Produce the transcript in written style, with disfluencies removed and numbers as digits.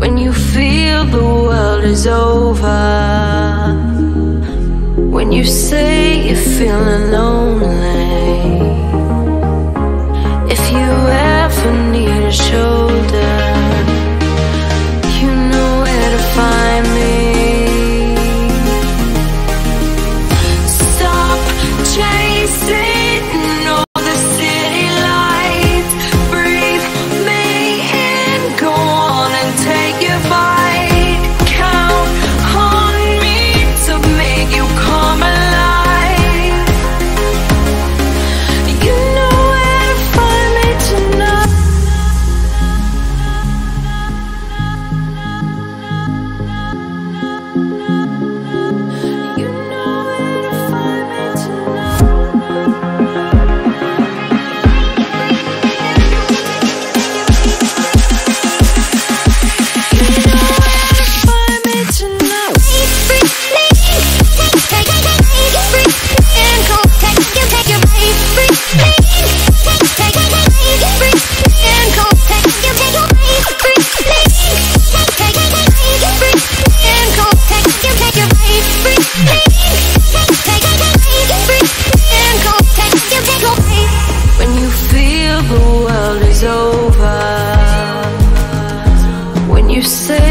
When you feel the world is over, when you say you're feeling lonely, if you ever need a shoulder, you know where to find me. Stop chasing all the city lights, breathe me in, go on and take your bite. Count on me to make you come alive. You know where to find me tonight. You know where to find me tonight. When you feel the world is over, when you say